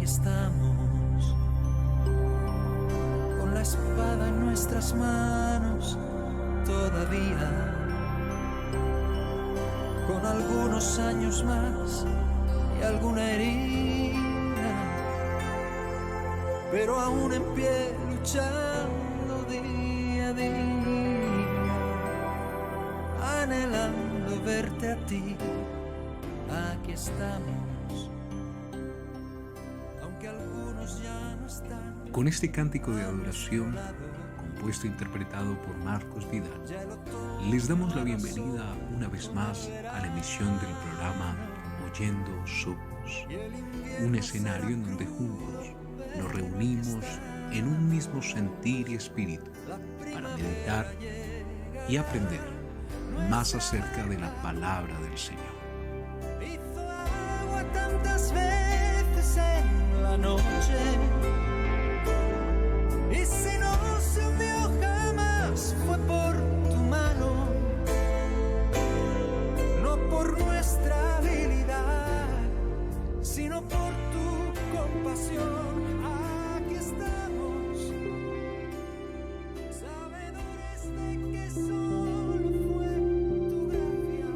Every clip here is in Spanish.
aquí estamos, con la espada en nuestras manos todavía, con algunos años más y alguna herida, pero aún en pie luchando día a día, anhelando verte a ti. Aquí estamos, aunque algunos ya no están. Con este cántico de adoración, compuesto e interpretado por Marcos Vidal, les damos la bienvenida una vez más a la emisión del programa Oyendo su voz, un escenario en donde juntos nos reunimos en un mismo sentir y espíritu para meditar y aprender más acerca de la palabra del Señor. Hizo agua tantas veces en la noche, y si no se hundió jamás fue por tu mano, no por nuestra habilidad, sino por tu compasión. Aquí estamos, sabedores de que solo fue tu gracia.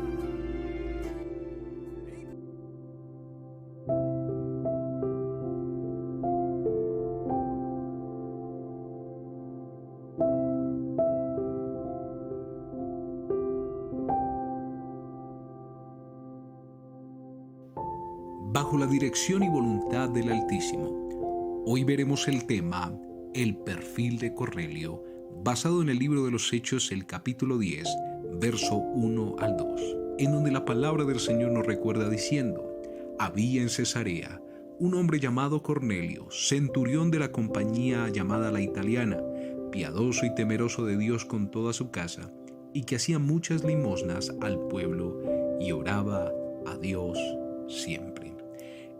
Bajo la dirección y voluntad del Altísimo, hoy veremos el tema El perfil de Cornelio, basado en el libro de los Hechos, el capítulo 10, verso 1 al 2, en donde la palabra del Señor nos recuerda diciendo: había en Cesarea un hombre llamado Cornelio, centurión de la compañía llamada La Italiana, piadoso y temeroso de Dios con toda su casa, y que hacía muchas limosnas al pueblo y oraba a Dios siempre.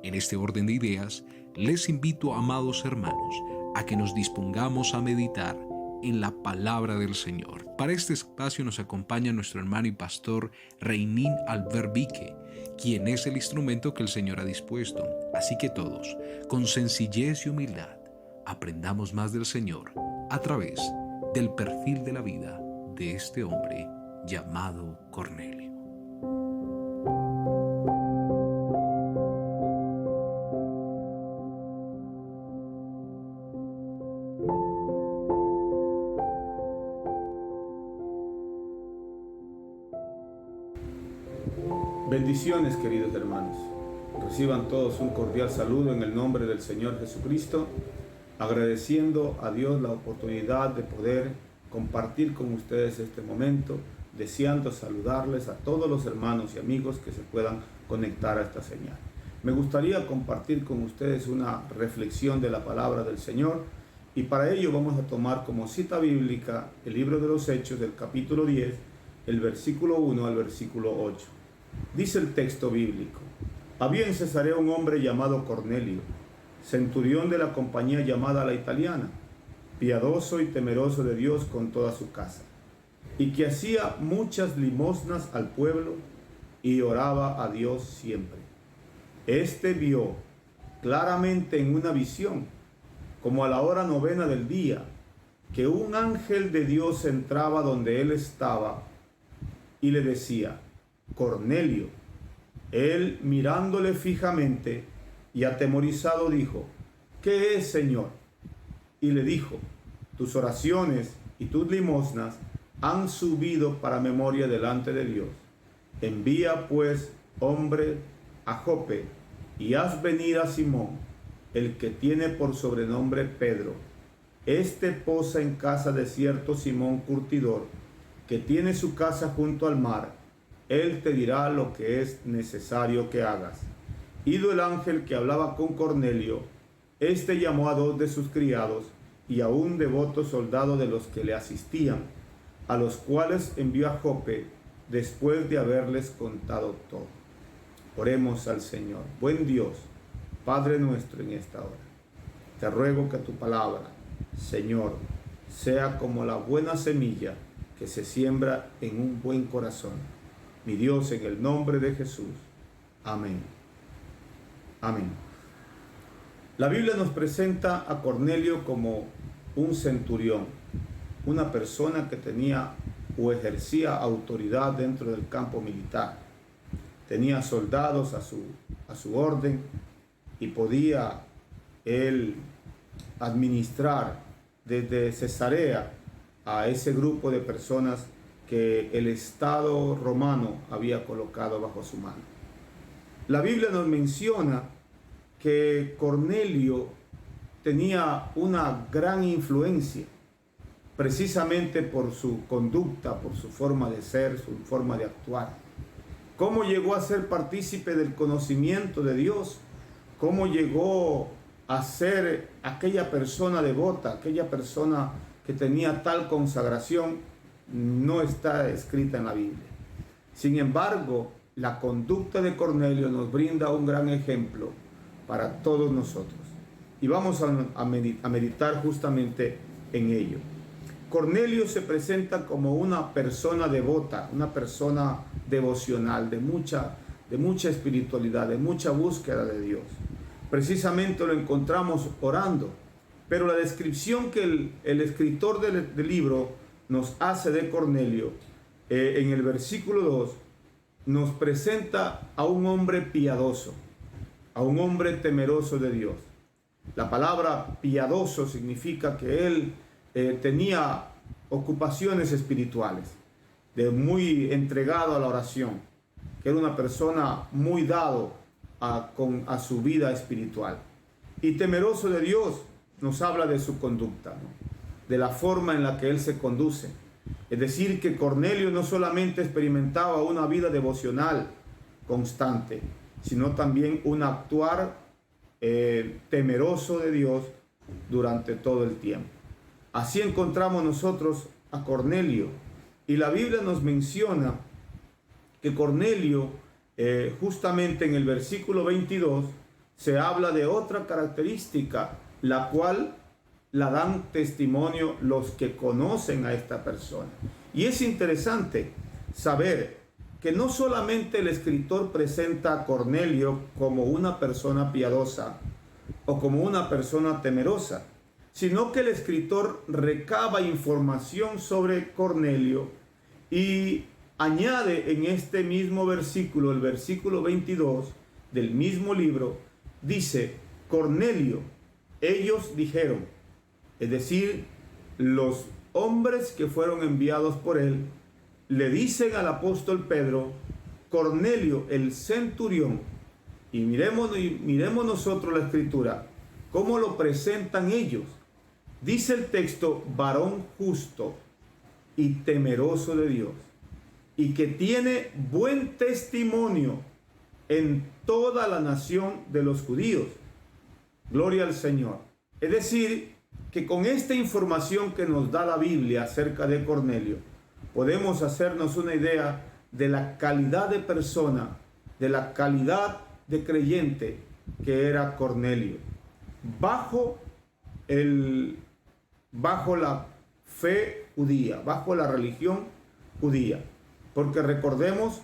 En este orden de ideas, les invito, amados hermanos, a que nos dispongamos a meditar en la palabra del Señor. Para este espacio nos acompaña nuestro hermano y pastor Reinín Albert Vique, quien es el instrumento que el Señor ha dispuesto. Así que todos, con sencillez y humildad, aprendamos más del Señor a través del perfil de la vida de este hombre llamado Cornelio. Bendiciones, queridos hermanos. Reciban todos un cordial saludo en el nombre del Señor Jesucristo, agradeciendo a Dios la oportunidad de poder compartir con ustedes este momento, deseando saludarles a todos los hermanos y amigos que se puedan conectar a esta señal. Me gustaría compartir con ustedes una reflexión de la palabra del Señor, y para ello vamos a tomar como cita bíblica el libro de los Hechos del capítulo 10, el versículo 1 al versículo 8. Dice el texto bíblico: había en Cesarea un hombre llamado Cornelio, centurión de la compañía llamada La Italiana, piadoso y temeroso de Dios con toda su casa, y que hacía muchas limosnas al pueblo y oraba a Dios siempre. Este vio claramente en una visión, como a la hora 9 del día, que un ángel de Dios entraba donde él estaba y le decía: Cornelio. Él, mirándole fijamente y atemorizado, dijo: ¿qué es, Señor? Y le dijo: tus oraciones y tus limosnas han subido para memoria delante de Dios. Envía pues hombre a Jope y haz venir a Simón, el que tiene por sobrenombre Pedro. Este posa en casa de cierto Simón curtidor, que tiene su casa junto al mar. Él te dirá lo que es necesario que hagas. Ido el ángel que hablaba con Cornelio, éste llamó a 2 de sus criados y a un devoto soldado de los que le asistían, a los cuales envió a Jope después de haberles contado todo. Oremos al Señor. Buen Dios, Padre nuestro, en esta hora, te ruego que tu palabra, Señor, sea como la buena semilla que se siembra en un buen corazón. Mi Dios, en el nombre de Jesús. Amén. Amén. La Biblia nos presenta a Cornelio como un centurión, una persona que tenía o ejercía autoridad dentro del campo militar. Tenía soldados a su orden y podía él administrar desde Cesarea a ese grupo de personas que el Estado romano había colocado bajo su mano. La Biblia nos menciona que Cornelio tenía una gran influencia, precisamente por su conducta, por su forma de ser, su forma de actuar. Cómo llegó a ser partícipe del conocimiento de Dios, cómo llegó a ser aquella persona devota, aquella persona que tenía tal consagración, no está escrita en la Biblia. Sin embargo, la conducta de Cornelio nos brinda un gran ejemplo para todos nosotros. Y vamos a meditar justamente en ello. Cornelio se presenta como una persona devota, una persona devocional, de mucha espiritualidad, de mucha búsqueda de Dios. Precisamente lo encontramos orando, pero la descripción que el escritor del libro nos hace de Cornelio, en el versículo 2, nos presenta a un hombre piadoso, a un hombre temeroso de Dios. La palabra piadoso significa que él tenía ocupaciones espirituales, muy entregado a la oración, que era una persona muy dado a su vida espiritual. Y temeroso de Dios nos habla de su conducta, ¿no? De la forma en la que él se conduce. Es decir, que Cornelio no solamente experimentaba una vida devocional constante, sino también un actuar temeroso de Dios durante todo el tiempo. Así encontramos nosotros a Cornelio, y la Biblia nos menciona que Cornelio, justamente en el versículo 22, se habla de otra característica, la cual la dan testimonio los que conocen a esta persona. Y es interesante saber que no solamente el escritor presenta a Cornelio como una persona piadosa o como una persona temerosa, sino que el escritor recaba información sobre Cornelio y añade en este mismo versículo, el versículo 22 del mismo libro, dice: Cornelio, ellos dijeron, es decir, los hombres que fueron enviados por él, le dicen al apóstol Pedro, Cornelio el centurión, y miremos nosotros la escritura, cómo lo presentan ellos. Dice el texto, varón justo y temeroso de Dios, y que tiene buen testimonio en toda la nación de los judíos. Gloria al Señor. Es decir, que con esta información que nos da la Biblia acerca de Cornelio, podemos hacernos una idea de la calidad de persona, de la calidad de creyente que era Cornelio, bajo la fe judía, bajo la religión judía. Porque recordemos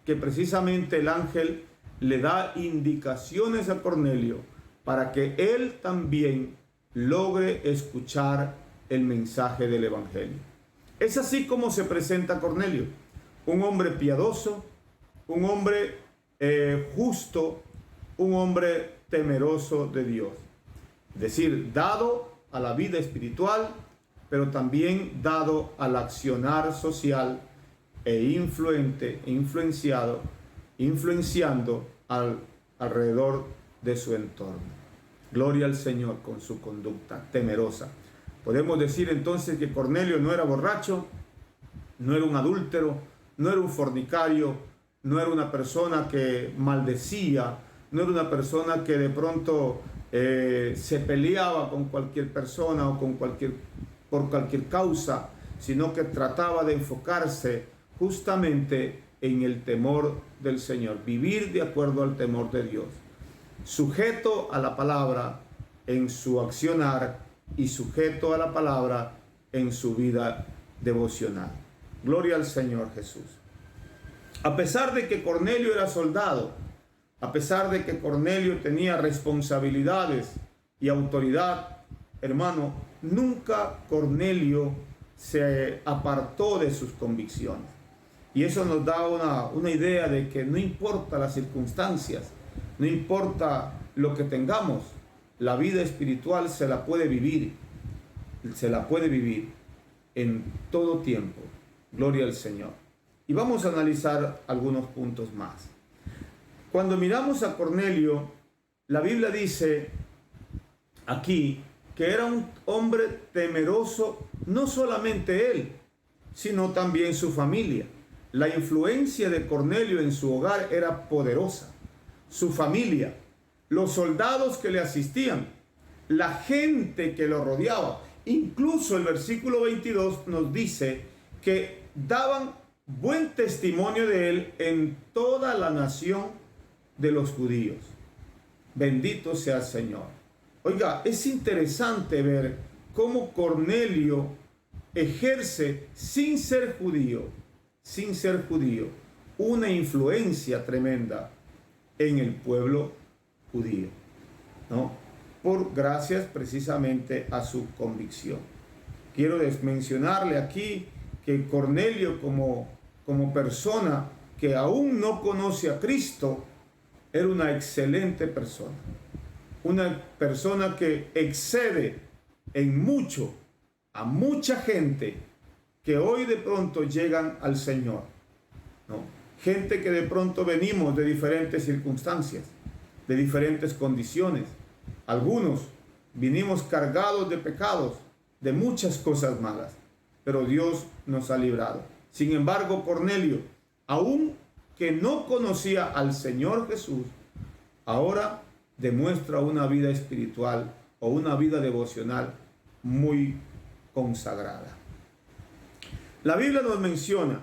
que precisamente el ángel le da indicaciones a Cornelio para que él también logre escuchar el mensaje del evangelio. Es así como se presenta Cornelio, un hombre piadoso, un hombre justo, un hombre temeroso de Dios. Es decir, dado a la vida espiritual, pero también dado al accionar social e influenciando alrededor de su entorno. Gloria al Señor con su conducta temerosa. Podemos decir entonces que Cornelio no era borracho, no era un adúltero, no era un fornicario, no era una persona que maldecía, no era una persona que de pronto se peleaba con cualquier persona o por cualquier causa, sino que trataba de enfocarse justamente en el temor del Señor, vivir de acuerdo al temor de Dios, sujeto a la palabra en su accionar y sujeto a la palabra en su vida devocional. Gloria al Señor Jesús. A pesar de que Cornelio era soldado, a pesar de que Cornelio tenía responsabilidades y autoridad, hermano, nunca Cornelio se apartó de sus convicciones. Y eso nos da una idea de que no importa las circunstancias, no importa lo que tengamos, la vida espiritual se la puede vivir en todo tiempo. Gloria al Señor. Y vamos a analizar algunos puntos más. Cuando miramos a Cornelio, la Biblia dice aquí que era un hombre temeroso, no solamente él, sino también su familia. La influencia de Cornelio en su hogar era poderosa. Su familia, los soldados que le asistían, la gente que lo rodeaba. Incluso el versículo 22 nos dice que daban buen testimonio de él en toda la nación de los judíos. Bendito sea el Señor. Oiga, es interesante ver cómo Cornelio ejerce sin ser judío, una influencia tremenda en el pueblo judío, ¿no? Por gracias precisamente a su convicción. Quiero mencionarle aquí que Cornelio como persona que aún no conoce a Cristo, era una excelente persona. Una persona que excede en mucho a mucha gente que hoy de pronto llegan al Señor, ¿no? Gente que de pronto venimos de diferentes circunstancias, de diferentes condiciones. Algunos vinimos cargados de pecados, de muchas cosas malas, pero Dios nos ha librado. Sin embargo, Cornelio, aún que no conocía al Señor Jesús, ahora demuestra una vida espiritual o una vida devocional muy consagrada. La Biblia nos menciona,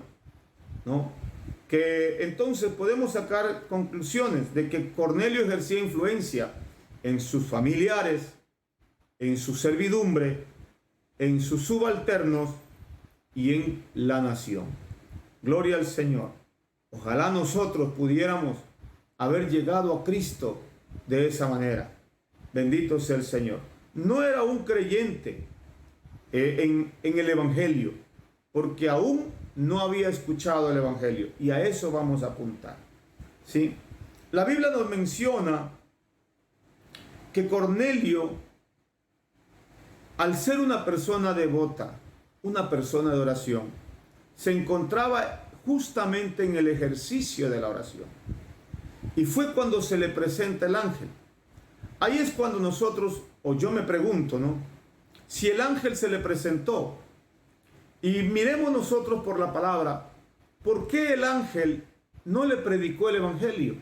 ¿no?, que entonces podemos sacar conclusiones de que Cornelio ejercía influencia en sus familiares, en su servidumbre, en sus subalternos y en la nación. Gloria al Señor. Ojalá nosotros pudiéramos haber llegado a Cristo de esa manera. Bendito sea el Señor. No era un creyente en el Evangelio, porque aún no había escuchado el Evangelio, y a eso vamos a apuntar, ¿sí? La Biblia nos menciona que Cornelio, al ser una persona devota, una persona de oración, se encontraba justamente en el ejercicio de la oración. Y fue cuando se le presenta el ángel. Ahí es cuando nosotros, o yo me pregunto, ¿no?, si el ángel se le presentó. Y miremos nosotros por la palabra, ¿por qué el ángel no le predicó el Evangelio?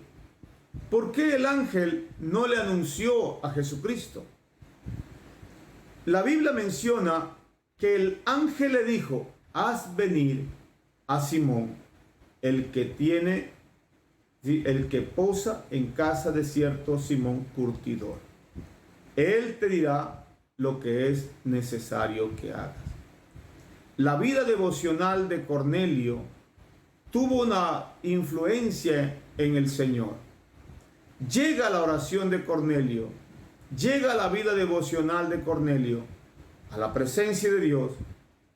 ¿Por qué el ángel no le anunció a Jesucristo? La Biblia menciona que el ángel le dijo: haz venir a Simón, el que posa en casa de cierto Simón curtidor. Él te dirá lo que es necesario que hagas. La vida devocional de Cornelio tuvo una influencia en el Señor. Llega la oración de Cornelio, llega la vida devocional de Cornelio a la presencia de Dios,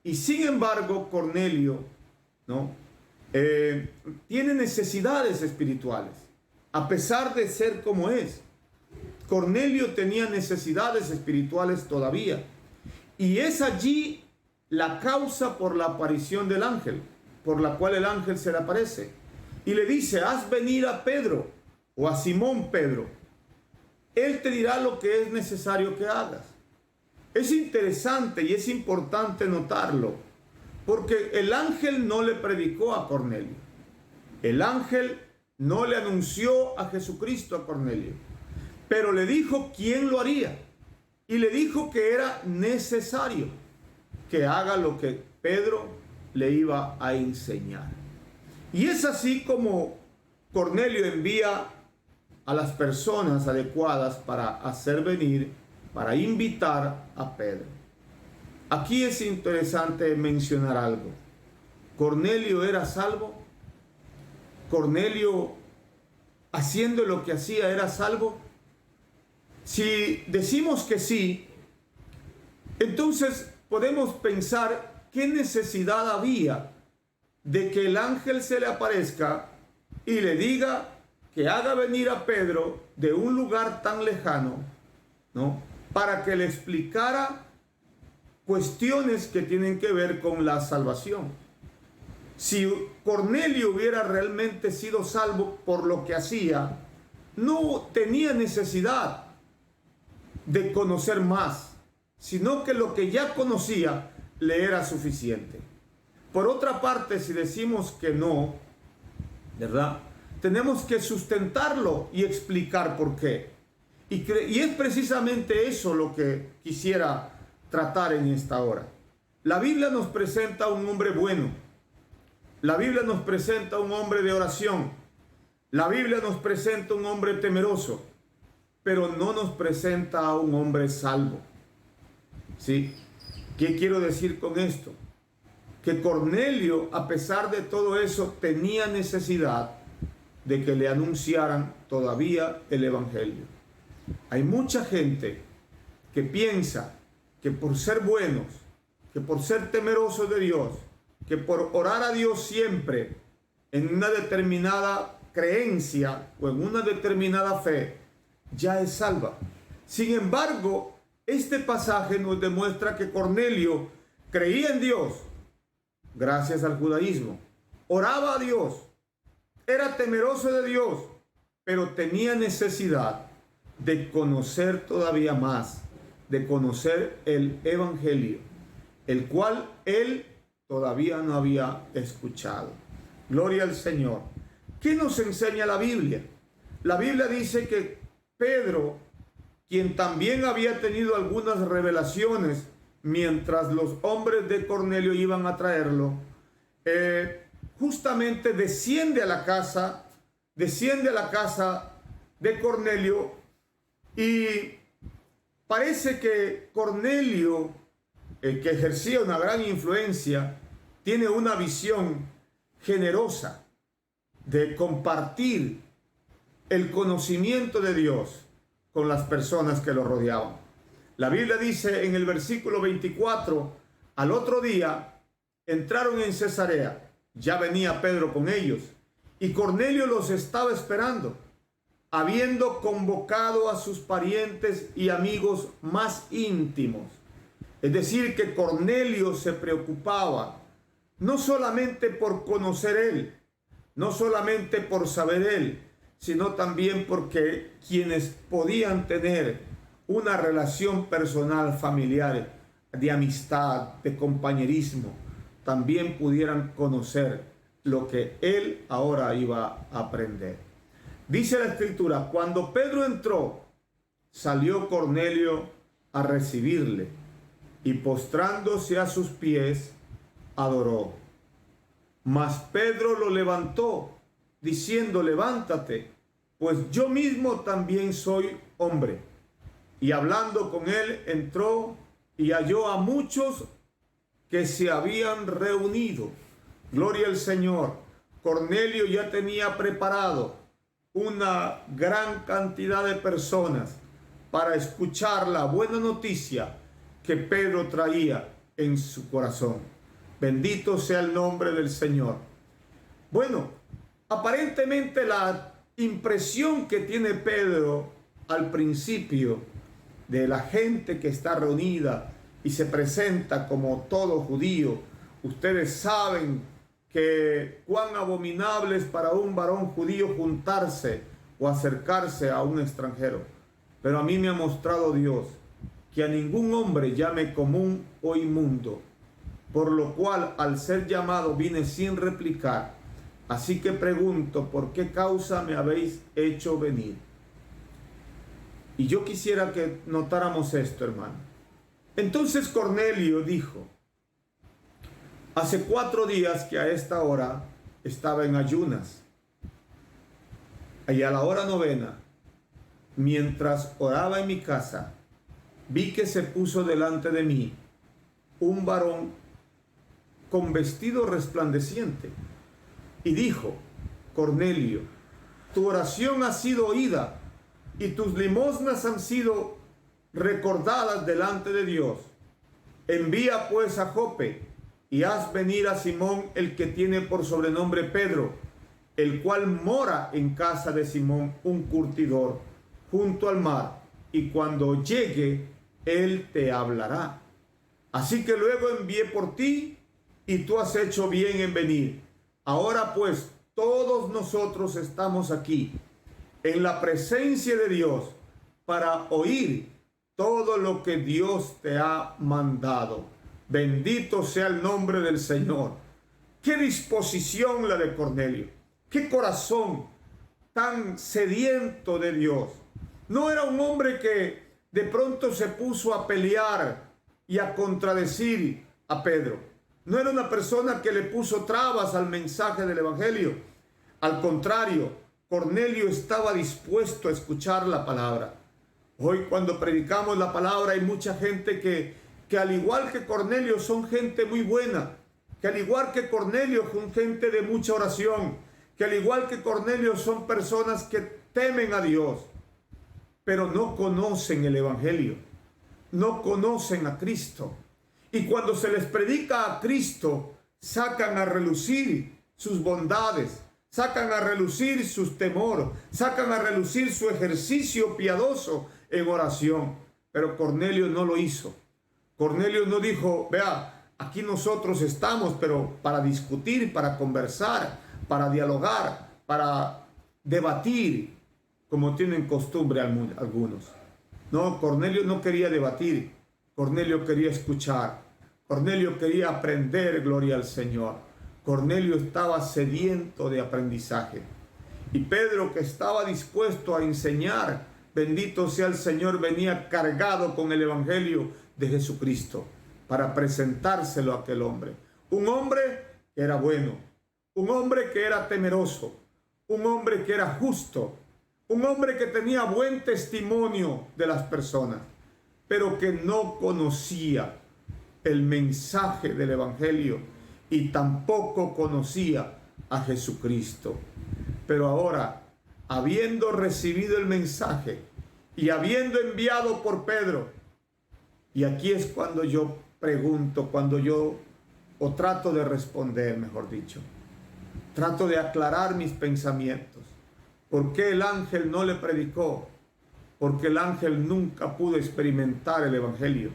y sin embargo Cornelio, ¿no?, tiene necesidades espirituales, a pesar de ser como es. Cornelio tenía necesidades espirituales todavía, y es allí la causa por la aparición del ángel, por la cual el ángel se le aparece y le dice: haz venir a Pedro, o a Simón Pedro. Él te dirá lo que es necesario que hagas. Es interesante y es importante notarlo, porque el ángel no le predicó a Cornelio. El ángel no le anunció a Jesucristo a Cornelio, pero le dijo quién lo haría, y le dijo que era necesario que haga lo que Pedro le iba a enseñar. Y es así como Cornelio envía a las personas adecuadas para hacer venir, para invitar a Pedro. Aquí es interesante mencionar algo. ¿Cornelio era salvo? ¿Cornelio, haciendo lo que hacía, era salvo? Si decimos que sí, entonces podemos pensar qué necesidad había de que el ángel se le aparezca y le diga que haga venir a Pedro de un lugar tan lejano, ¿no?, para que le explicara cuestiones que tienen que ver con la salvación. Si Cornelio hubiera realmente sido salvo por lo que hacía, no tenía necesidad de conocer más, sino que lo que ya conocía le era suficiente. Por otra parte, si decimos que no, ¿verdad?, tenemos que sustentarlo y explicar por qué. Y es precisamente eso lo que quisiera tratar en esta hora. La Biblia nos presenta a un hombre bueno. La Biblia nos presenta a un hombre de oración. La Biblia nos presenta a un hombre temeroso, pero no nos presenta a un hombre salvo. ¿Sí? ¿Qué quiero decir con esto? Que Cornelio, a pesar de todo eso, tenía necesidad de que le anunciaran todavía el evangelio. Hay mucha gente que piensa que por ser buenos, que por ser temerosos de Dios, que por orar a Dios siempre en una determinada creencia o en una determinada fe, ya es salva. Sin embargo, este pasaje nos demuestra que Cornelio creía en Dios gracias al judaísmo, oraba a Dios, era temeroso de Dios, pero tenía necesidad de conocer todavía más, de conocer el evangelio, el cual él todavía no había escuchado. Gloria al Señor. ¿Qué nos enseña la Biblia? La Biblia dice que Pedro, quien también había tenido algunas revelaciones mientras los hombres de Cornelio iban a traerlo, justamente desciende a la casa de Cornelio, y parece que Cornelio, el que ejercía una gran influencia, tiene una visión generosa de compartir el conocimiento de Dios con las personas que lo rodeaban. La Biblia dice en el versículo 24, al otro día entraron en Cesarea, ya venía Pedro con ellos, y Cornelio los estaba esperando, habiendo convocado a sus parientes y amigos más íntimos. Es decir, que Cornelio se preocupaba no solamente por conocer él, no solamente por saber él, sino también porque quienes podían tener una relación personal, familiar, de amistad, de compañerismo, también pudieran conocer lo que él ahora iba a aprender. Dice la Escritura, cuando Pedro entró, salió Cornelio a recibirle y postrándose a sus pies, adoró. Mas Pedro lo levantó, diciendo, levántate, pues yo mismo también soy hombre. Y hablando con él, entró y halló a muchos que se habían reunido. Gloria al Señor. Cornelio ya tenía preparado una gran cantidad de personas para escuchar la buena noticia que Pedro traía en su corazón. Bendito sea el nombre del Señor. Bueno, aparentemente la impresión que tiene Pedro al principio de la gente que está reunida y se presenta como todo judío, ustedes saben que cuán abominable es para un varón judío juntarse o acercarse a un extranjero. Pero a mí me ha mostrado Dios que a ningún hombre llame común o inmundo, por lo cual al ser llamado vine sin replicar. Así que pregunto, ¿por qué causa me habéis hecho venir? Y yo quisiera que notáramos esto, hermano. Entonces Cornelio dijo, hace 4 días que a esta hora estaba en ayunas, y a la hora 9, mientras oraba en mi casa, vi que se puso delante de mí un varón con vestido resplandeciente y dijo, Cornelio, tu oración ha sido oída y tus limosnas han sido recordadas delante de Dios. Envía pues a Jope y haz venir a Simón, el que tiene por sobrenombre Pedro, el cual mora en casa de Simón, un curtidor, junto al mar, y cuando llegue, él te hablará. Así que luego envié por ti, y tú has hecho bien en venir. Ahora pues, todos nosotros estamos aquí, en la presencia de Dios, para oír todo lo que Dios te ha mandado. Bendito sea el nombre del Señor. Qué disposición la de Cornelio. Qué corazón tan sediento de Dios. No era un hombre que de pronto se puso a pelear y a contradecir a Pedro. No era una persona que le puso trabas al mensaje del Evangelio. Al contrario, Cornelio estaba dispuesto a escuchar la palabra. Hoy cuando predicamos la palabra hay mucha gente que al igual que Cornelio son gente muy buena, que al igual que Cornelio son gente de mucha oración, que al igual que Cornelio son personas que temen a Dios, pero no conocen el Evangelio, no conocen a Cristo. Y cuando se les predica a Cristo, sacan a relucir sus bondades, sacan a relucir sus temores, sacan a relucir su ejercicio piadoso en oración. Pero Cornelio no lo hizo. Cornelio no dijo, vea, aquí nosotros estamos, pero para discutir, para conversar, para dialogar, para debatir, como tienen costumbre algunos. No, Cornelio no quería debatir. Cornelio quería escuchar. Cornelio quería aprender, gloria al Señor. Cornelio estaba sediento de aprendizaje. Y Pedro, que estaba dispuesto a enseñar, bendito sea el Señor, venía cargado con el Evangelio de Jesucristo para presentárselo a aquel hombre. Un hombre que era bueno, un hombre que era temeroso, un hombre que era justo, un hombre que tenía buen testimonio de las personas, pero que no conocía el mensaje del Evangelio y tampoco conocía a Jesucristo. Pero ahora, habiendo recibido el mensaje y habiendo enviado por Pedro, y aquí es cuando yo pregunto, o trato de responder, mejor dicho, trato de aclarar mis pensamientos. ¿Por qué el ángel no le predicó? Porque el ángel nunca pudo experimentar el Evangelio.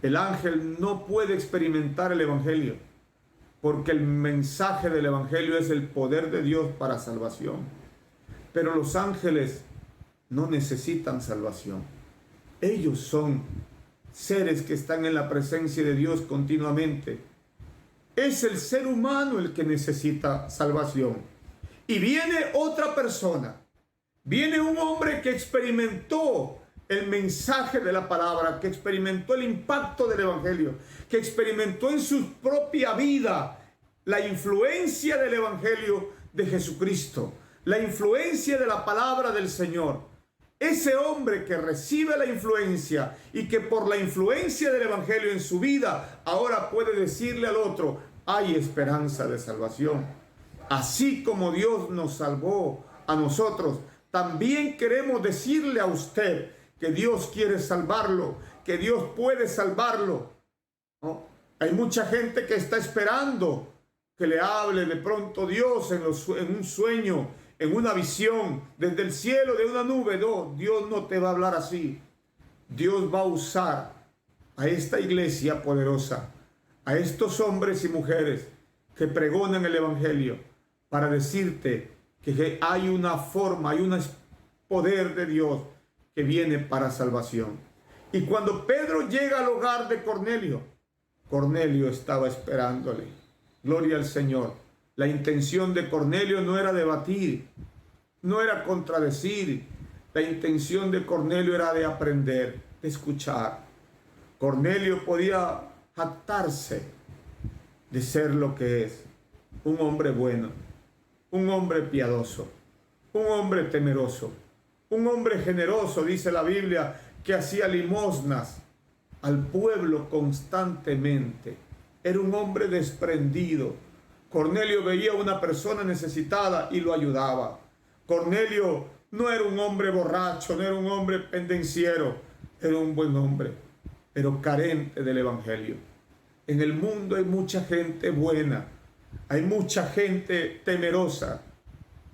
El ángel no puede experimentar el Evangelio, porque el mensaje del Evangelio es el poder de Dios para salvación. Pero los ángeles no necesitan salvación. Ellos son seres que están en la presencia de Dios continuamente. Es el ser humano el que necesita salvación. Y viene otra persona. Viene un hombre que experimentó el mensaje de la palabra, que experimentó el impacto del Evangelio, que experimentó en su propia vida la influencia del Evangelio de Jesucristo, la influencia de la palabra del Señor. Ese hombre que recibe la influencia y que por la influencia del Evangelio en su vida ahora puede decirle al otro, hay esperanza de salvación. Así como Dios nos salvó a nosotros, también queremos decirle a usted que Dios quiere salvarlo, que Dios puede salvarlo. ¿No? Hay mucha gente que está esperando que le hable de pronto Dios en un sueño, en una visión, desde el cielo, de una nube. No, Dios no te va a hablar así. Dios va a usar a esta iglesia poderosa, a estos hombres y mujeres que pregonan el Evangelio, para decirte que hay una forma, hay un poder de Dios que viene para salvación. Y cuando Pedro llega al hogar de Cornelio, Cornelio estaba esperándole. Gloria al Señor. La intención de Cornelio no era debatir, no era contradecir. La intención de Cornelio era de aprender, de escuchar. Cornelio podía jactarse de ser lo que es, un hombre bueno, un hombre piadoso, un hombre temeroso, un hombre generoso, dice la Biblia, que hacía limosnas al pueblo constantemente. Era un hombre desprendido. Cornelio veía a una persona necesitada y lo ayudaba. Cornelio No era un hombre borracho, no era un hombre pendenciero, era un buen hombre, pero carente del Evangelio. En el mundo hay mucha gente buena, hay mucha gente temerosa,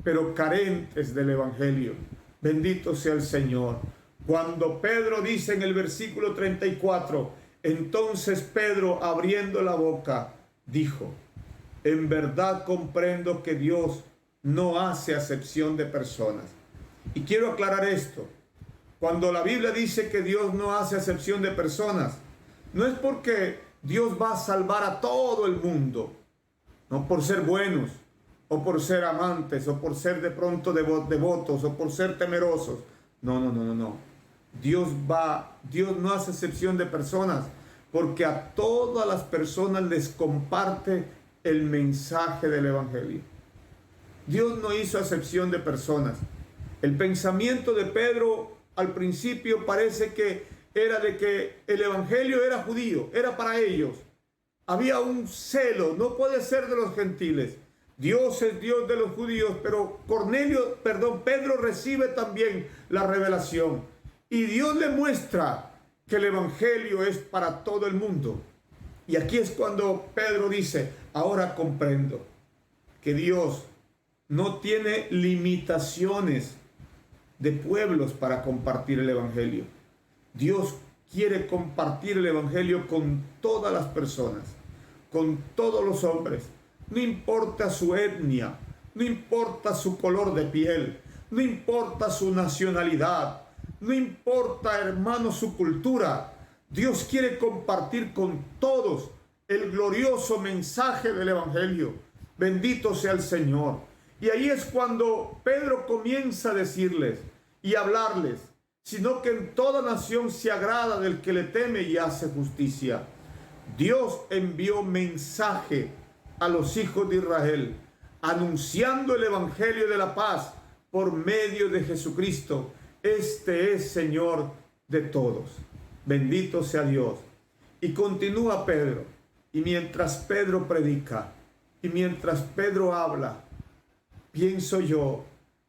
pero carentes del Evangelio. Bendito sea el Señor. Cuando Pedro dice en el versículo 34, entonces Pedro, abriendo la boca, dijo: en verdad comprendo que Dios no hace acepción de personas. Y quiero aclarar esto. Cuando la Biblia dice que Dios no hace acepción de personas, no es porque Dios va a salvar a todo el mundo, no por ser buenos, o por ser amantes, o por ser de pronto devotos, o por ser temerosos. No. Dios no hace excepción de personas, porque a todas las personas les comparte el mensaje del Evangelio. Dios no hizo acepción de personas. El pensamiento de Pedro al principio parece que era de que el Evangelio era judío, era para ellos. Había un celo, no puede ser de los gentiles. Dios es Dios de los judíos, pero Pedro recibe también la revelación. Y Dios le muestra que el Evangelio es para todo el mundo. Y aquí es cuando Pedro dice: ahora comprendo que Dios no tiene limitaciones de pueblos para compartir el Evangelio. Dios quiere compartir el Evangelio con todas las personas, con todos los hombres. No importa su etnia, no importa su color de piel, no importa su nacionalidad, no importa, hermano, su cultura. Dios quiere compartir con todos el glorioso mensaje del Evangelio. Bendito sea el Señor. Y ahí es cuando Pedro comienza a decirles y hablarles: sino que en toda nación se agrada del que le teme y hace justicia. Dios envió mensaje a los hijos de Israel, anunciando el Evangelio de la paz por medio de Jesucristo. Este es Señor de todos. Bendito sea Dios. Y continúa Pedro. Y mientras Pedro predica, y mientras Pedro habla, pienso yo,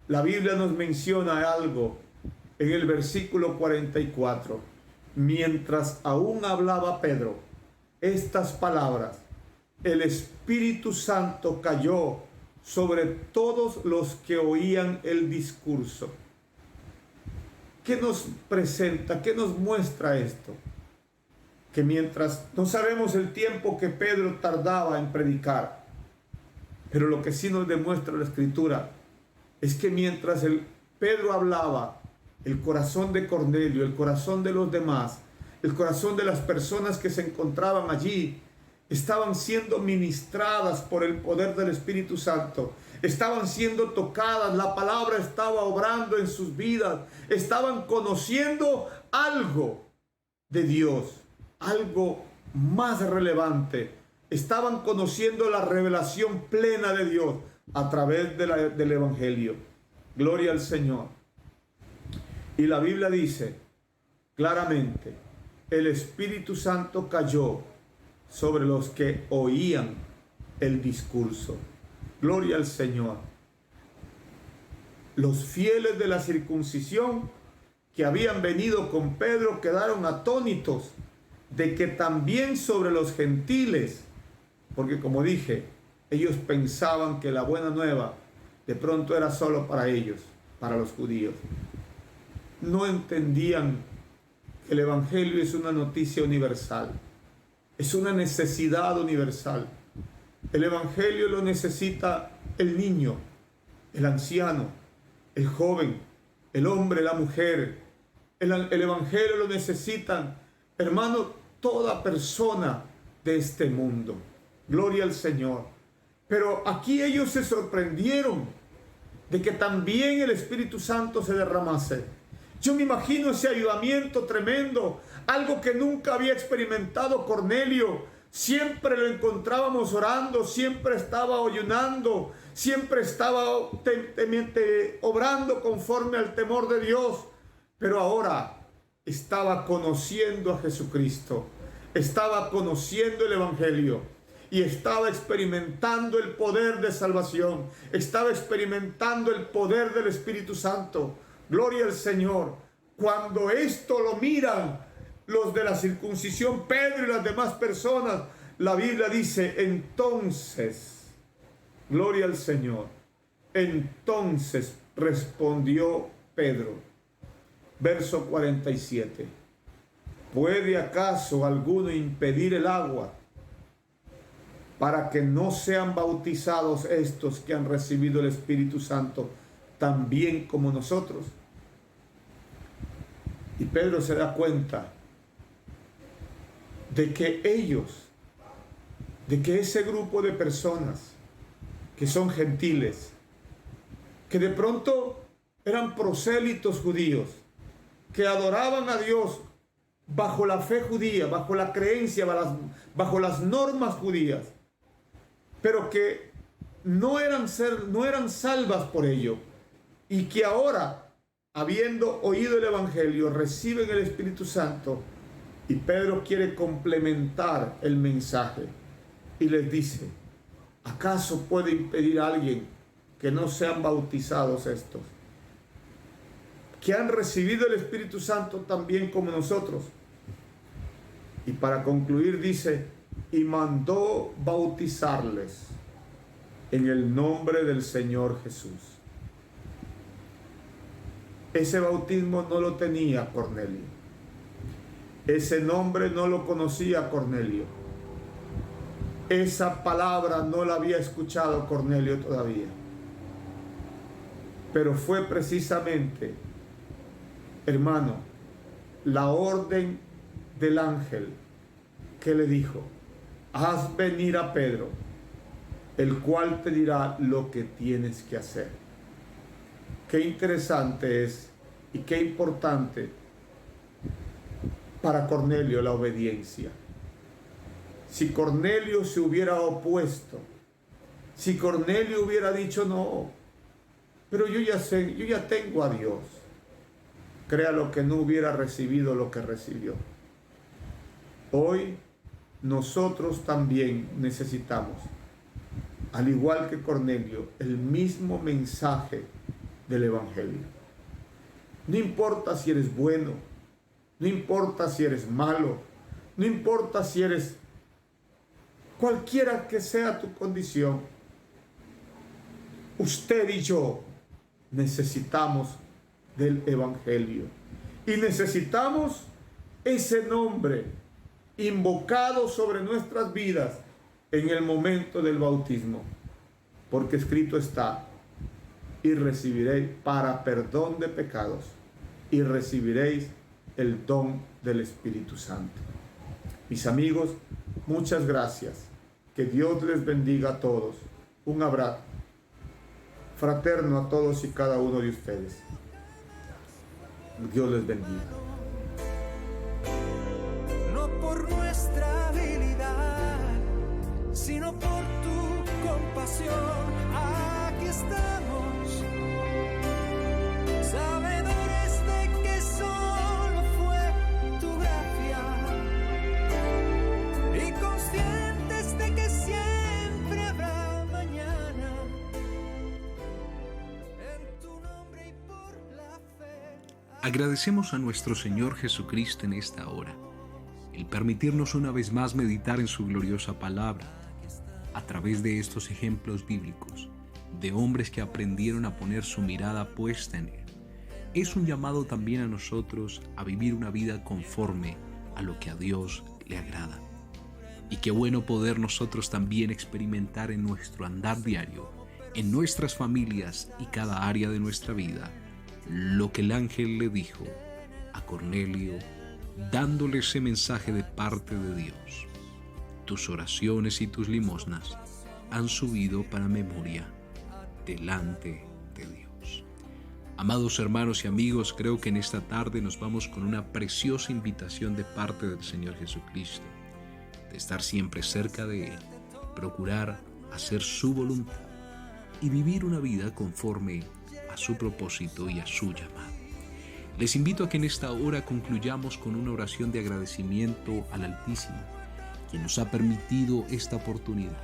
la Biblia nos menciona algo en el versículo 44. Mientras aún hablaba Pedro estas palabras, el Espíritu Santo cayó sobre todos los que oían el discurso. ¿Qué nos presenta? ¿Qué nos muestra esto? Que mientras, no sabemos el tiempo que Pedro tardaba en predicar, pero lo que sí nos demuestra la Escritura es que mientras Pedro hablaba, el corazón de Cornelio, el corazón de los demás, el corazón de las personas que se encontraban allí, estaban siendo ministradas por el poder del Espíritu Santo, estaban siendo tocadas, la palabra estaba obrando en sus vidas, estaban conociendo algo de Dios, algo más relevante, estaban conociendo la revelación plena de Dios a través del Evangelio. Gloria al Señor. Y la Biblia dice claramente: el Espíritu Santo cayó sobre los que oían el discurso. Gloria al Señor. Los fieles de la circuncisión que habían venido con Pedro quedaron atónitos de que también sobre los gentiles, porque como dije, ellos pensaban que la buena nueva de pronto era solo para ellos, para los judíos. No entendían que el Evangelio es una noticia universal, es una necesidad universal. El Evangelio lo necesita el niño, el anciano, el joven, el hombre, la mujer. El Evangelio lo necesitan, hermano, toda persona de este mundo. Gloria al Señor. Pero aquí ellos se sorprendieron de que también el Espíritu Santo se derramase. Yo me imagino ese avivamiento tremendo, algo que nunca había experimentado Cornelio. Siempre lo encontrábamos orando, siempre estaba ayunando, siempre estaba obrando conforme al temor de Dios. Pero ahora estaba conociendo a Jesucristo, estaba conociendo el Evangelio. y estaba experimentando el poder de salvación, estaba experimentando el poder del Espíritu Santo. Gloria al Señor. Cuando esto lo miran los de la circuncisión, Pedro y las demás personas, la Biblia dice, entonces, gloria al Señor, entonces respondió Pedro. Verso 47. ¿Puede acaso alguno impedir el agua para que no sean bautizados estos que han recibido el Espíritu Santo también como nosotros? Y Pedro se da cuenta de que ese grupo de personas que son gentiles, que de pronto eran prosélitos judíos, que adoraban a Dios bajo la fe judía, bajo la creencia, bajo las normas judías, pero que no eran salvas por ello, y que ahora, habiendo oído el Evangelio, reciben el Espíritu Santo. Y Pedro quiere complementar el mensaje y les dice, ¿acaso puede impedir a alguien que no sean bautizados estos, que han recibido el Espíritu Santo también como nosotros? Y para concluir dice, y mandó bautizarles en el nombre del Señor Jesús. Ese bautismo no lo tenía Cornelio. Ese nombre no lo conocía Cornelio. Esa palabra no la había escuchado Cornelio todavía. Pero fue precisamente, hermano, la orden del ángel que le dijo, haz venir a Pedro, el cual te dirá lo que tienes que hacer. Qué interesante es y qué importante para Cornelio la obediencia. Si Cornelio se hubiera opuesto, si Cornelio hubiera dicho no, pero yo ya tengo a Dios, créalo que no hubiera recibido lo que recibió. Hoy nosotros también necesitamos, al igual que Cornelio, el mismo mensaje del Evangelio. No importa si eres bueno, no importa si eres malo, no importa si eres cualquiera que sea tu condición. Usted y yo necesitamos del Evangelio y necesitamos ese nombre invocado sobre nuestras vidas en el momento del bautismo, porque escrito está, y recibiréis para perdón de pecados, y recibiréis el don del Espíritu Santo. Mis amigos, muchas gracias. Que Dios les bendiga a todos. Un abrazo fraterno a todos y cada uno de ustedes. Dios les bendiga. No por nuestra habilidad, sino por tu compasión. Aquí estamos, sabedores de que solo fue tu gracia y conscientes de que siempre habrá mañana. En tu nombre y por la fe. Agradecemos a nuestro Señor Jesucristo en esta hora, el permitirnos una vez más meditar en su gloriosa palabra, a través de estos ejemplos bíblicos, de hombres que aprendieron a poner su mirada puesta en Él. Es un llamado también a nosotros a vivir una vida conforme a lo que a Dios le agrada. Y qué bueno poder nosotros también experimentar en nuestro andar diario, en nuestras familias y cada área de nuestra vida, lo que el ángel le dijo a Cornelio, dándole ese mensaje de parte de Dios. Tus oraciones y tus limosnas han subido para memoria delante de Dios. Amados hermanos y amigos, creo que en esta tarde nos vamos con una preciosa invitación de parte del Señor Jesucristo, de estar siempre cerca de Él, procurar hacer su voluntad y vivir una vida conforme a su propósito y a su llamado. Les invito a que en esta hora concluyamos con una oración de agradecimiento al Altísimo, quien nos ha permitido esta oportunidad.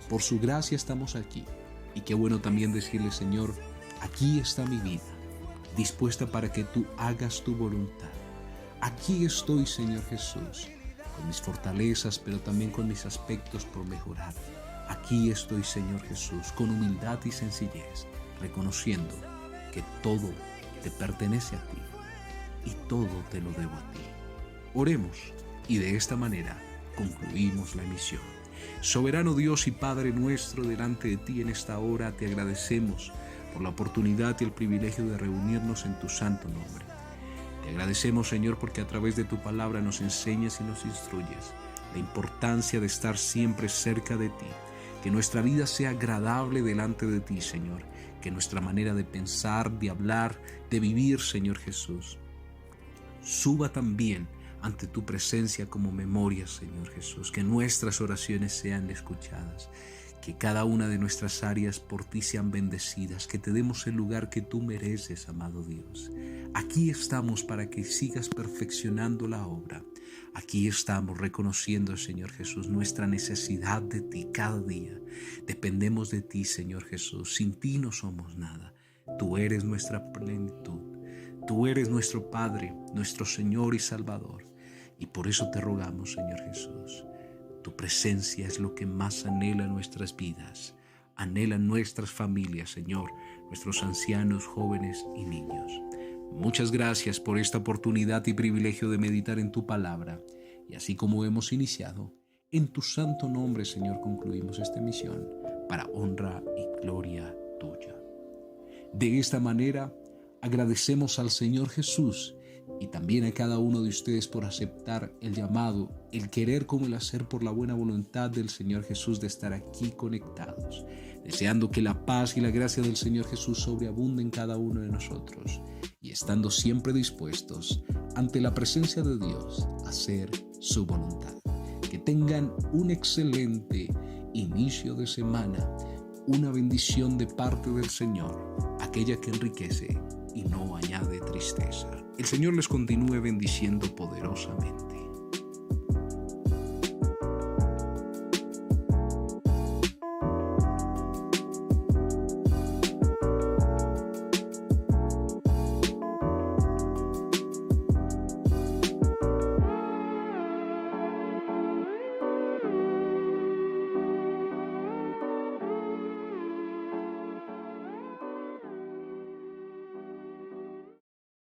Por su gracia estamos aquí. Y qué bueno también decirle, Señor, aquí está mi vida, dispuesta para que tú hagas tu voluntad. Aquí estoy, Señor Jesús, con mis fortalezas, pero también con mis aspectos por mejorar. Aquí estoy, Señor Jesús, con humildad y sencillez, reconociendo que todo te pertenece a ti y todo te lo debo a ti. Oremos y de esta manera concluimos la emisión. Soberano Dios y Padre nuestro, delante de ti en esta hora te agradecemos por la oportunidad y el privilegio de reunirnos en tu santo nombre. Te agradecemos, Señor, porque a través de tu palabra nos enseñas y nos instruyes la importancia de estar siempre cerca de ti, que nuestra vida sea agradable delante de ti, Señor, que nuestra manera de pensar, de hablar, de vivir, Señor Jesús, suba también ante tu presencia como memoria, Señor Jesús, que nuestras oraciones sean escuchadas, que cada una de nuestras áreas por ti sean bendecidas, que te demos el lugar que tú mereces, amado Dios. Aquí estamos para que sigas perfeccionando la obra. Aquí estamos reconociendo, Señor Jesús, nuestra necesidad de ti cada día. Dependemos de ti, Señor Jesús. Sin ti no somos nada. Tú eres nuestra plenitud. Tú eres nuestro Padre, nuestro Señor y Salvador. Y por eso te rogamos, Señor Jesús, tu presencia es lo que más anhela nuestras vidas, anhelan nuestras familias, Señor, nuestros ancianos, jóvenes y niños. Muchas gracias por esta oportunidad y privilegio de meditar en tu palabra. Y así como hemos iniciado, en tu santo nombre, Señor, concluimos esta misión para honra y gloria tuya. De esta manera, agradecemos al Señor Jesús y también a cada uno de ustedes por aceptar el llamado, el querer como el hacer por la buena voluntad del Señor Jesús de estar aquí conectados, deseando que la paz y la gracia del Señor Jesús sobreabunden en cada uno de nosotros y estando siempre dispuestos ante la presencia de Dios a hacer su voluntad. Que tengan un excelente inicio de semana, una bendición de parte del Señor, aquella que enriquece y no añade tristeza. El Señor les continúe bendiciendo poderosamente.